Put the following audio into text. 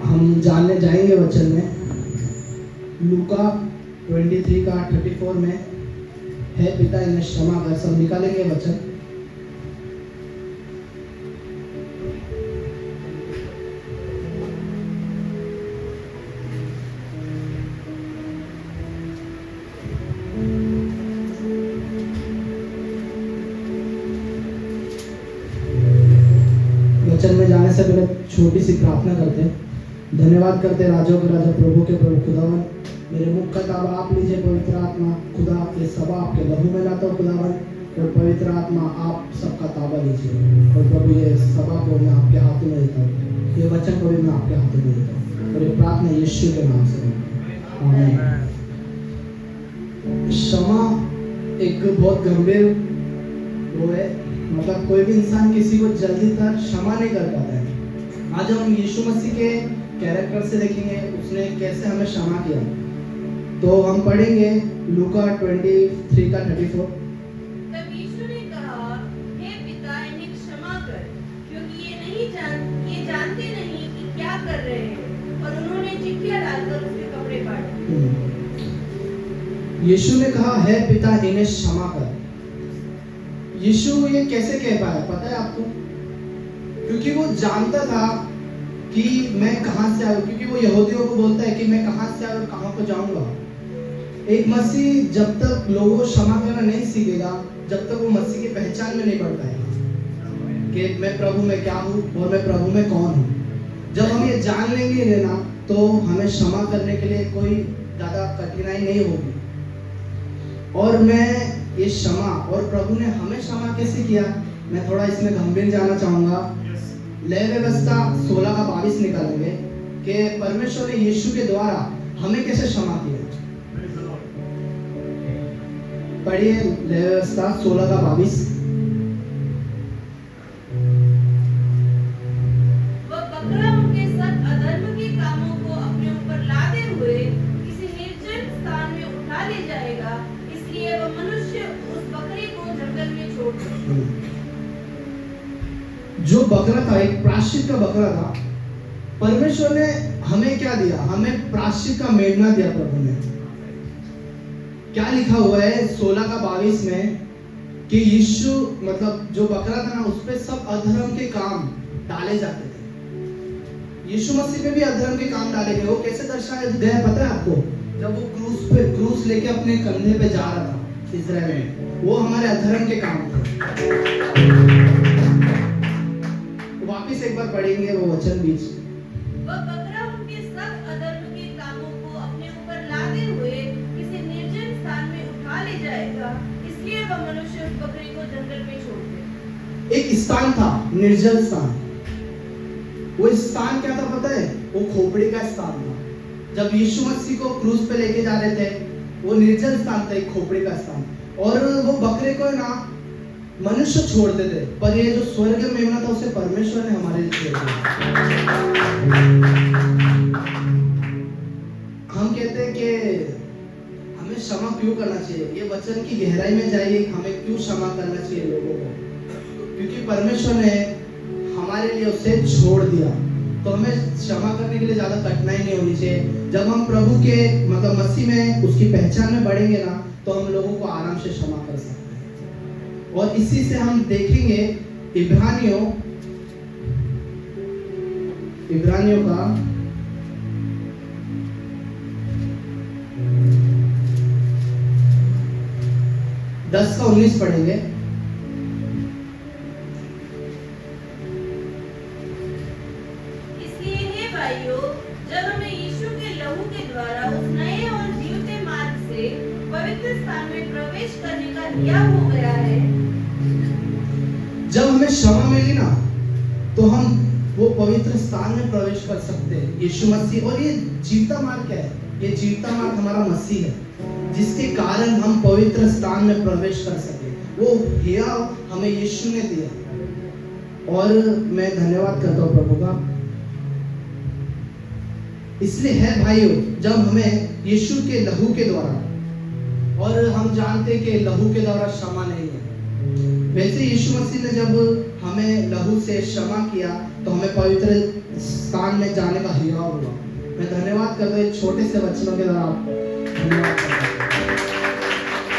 हम जानने जाएंगे वचन में। लूका 23 का 34 में है पिता इन्हें क्षमा कर, सब निकालेंगे वचन। वचन में जाने से पहले छोटी सी प्रार्थना करते हैं। धन्यवाद करते हैं राजाओं के राजा प्रभु के प्रभु खुदावन, मेरे मुख का ताबा आप लीजिए पवित्र आत्मा। खुदा ये सभा आपके लहू में लाता हूँ खुदावन, और पवित्र आत्मा आप सबका ताबा लीजिए। और प्रभु ये सभा को मैं आपके हाथों में देता हूँ, ये वचन को भी मैं आपके हाथों में देता हूँ, और ये प्रार्थना यीशु के नाम से आमीन। क्षमा एक बहुत गंभीर वो है, मतलब कोई भी इंसान किसी को जल्दी तक क्षमा नहीं कर पाता है। आज हम यीशु मसीह के कैरेक्टर से देखेंगे उसने कैसे हमें क्षमा किया। तो हम पढ़ेंगे लूका 23 का 34। तब यीशु ने कहा, हे पिता इन्हें क्षमा कर, क्योंकि ये जानते नहीं कि क्या कर रहे हैं। और उन्होंने चिट्ठियां डालकर उसके कपड़े फाड़े। यीशु ने कहा, हे पिता इन्हें क्षमा कर। यीशु ये कैसे कह पाया पता है आपको? क्योंकि वो जानता था कि मैं कहां से आया, क्योंकि वो यहूदियों को बोलता है कि मैं कहां से आया और कहां को जाऊंगा। एक मसीह जब तक लोगों को क्षमा करना नहीं सीखेगा, जब तक वो मसीह की पहचान में नहीं बढ़ पाएगा कि मैं प्रभु में क्या हूँ और मैं प्रभु में कौन हूँ। जब हम ये जान लेंगे ना, तो हमें क्षमा करने के लिए कोई ज्यादा कठिनाई नहीं होगी। और मैं ये क्षमा और प्रभु ने हमें क्षमा कैसे किया, मैं थोड़ा इसमें गंभीर जाना चाहूंगा। लय व्यवस्था 16 का 22 निकालेंगे कि परमेश्वर ने यीशु के द्वारा हमें कैसे क्षमा किया। पढ़िए लय व्यवस्था 16 का 22। वह बकरा उनके सब अधर्म के कामों को अपने ऊपर लादे हुए किसी निर्जन स्थान में उठा ले जाएगा, इसलिए वह मनुष्य उस बकरे को जंगल में छोड़ दे। जो बकरा था एक प्रायश्चित का बकरा था। परमेश्वर ने हमें क्या दिया, हमें प्रायश्चित का मेमना दिया। प्रभु ने क्या लिखा हुआ है 16 का 22 में कि यीशु मतलब जो बकरा था ना, उस पे सब अधर्म के काम डाले जाते थे। यीशु मसीह पे भी अधर्म के काम डाले गए। वो कैसे दर्शाया गया पता है आपको? जब वो क्रूस लेके अपने कंधे पे जा रहा था इस्राएल में, वो हमारे अधर्म के काम थे। वापिस एक बार पढ़ेंगे वो वचन बीच। वह बकरा उनके सब अधर्म के कामों को अपने ऊपर लादे हुए किसी निर्जन स्थान में उठा ले जाएगा, इसलिए वह मनुष्य उस बकरे को जंगल में छोड़ दे। एक स्थान था, निर्जल स्थान। वो स्थान क्या था पता है? वो खोपड़ी का स्थान था। जब यीशु मसीह को क्रूस पे लेके जा रहे थे, वो निर्जल स्थान था, एक खोपड़ी का स्थान। और वो बकरे को ना मनुष्य छोड़ते थे, पर ये जो स्वर्ग में मेमना था उसे परमेश्वर ने हमारे लिए छोड़ दिया। हम कहते हैं कि हमें क्षमा क्यों करना चाहिए। ये वचन की गहराई में जाइए, हमें क्यों क्षमा करना चाहिए लोगों को। क्योंकि परमेश्वर ने हमारे लिए उसे छोड़ दिया, तो हमें क्षमा करने के लिए ज्यादा कठिनाई नहीं होनी चाहिए। जब हम प्रभु के मतलब मसीह में उसकी पहचान में बढ़ेंगे ना, तो हम लोगों को आराम से क्षमा कर सकते हैं। और इसी से हम देखेंगे इब्रानियों का 10 का 19 पढ़ेंगे। इसलिए हे भाइयों, जब हमें यीशु के लहू के द्वारा उस नए और जीवते मार्ग से पवित्र स्थान में प्रवेश करने का दिया हो गया है, जब हमें क्षमा मिली ना, तो हम वो पवित्र स्थान में प्रवेश कर सकते हैं यीशु मसीह। और ये जीवता मार्ग है, ये जीवता मार्ग हमारा मसीह है, जिसके कारण हम पवित्र स्थान में प्रवेश कर सके। वो हिया हमें यीशु ने दिया, और मैं धन्यवाद करता हूँ प्रभु का। इसलिए है भाइयों, जब हमें यीशु के लहू के द्वारा, और हम जानते हैं कि लहू के द्वारा क्षमा नहीं है। वैसे यीशु मसीह ने जब हमें लहू से क्षमा किया, तो हमें पवित्र स्थान में जाने का हिया हुआ। मैं धन्यवाद करता हूँ छोटे से वचनों के द्वारा। धन्यवाद।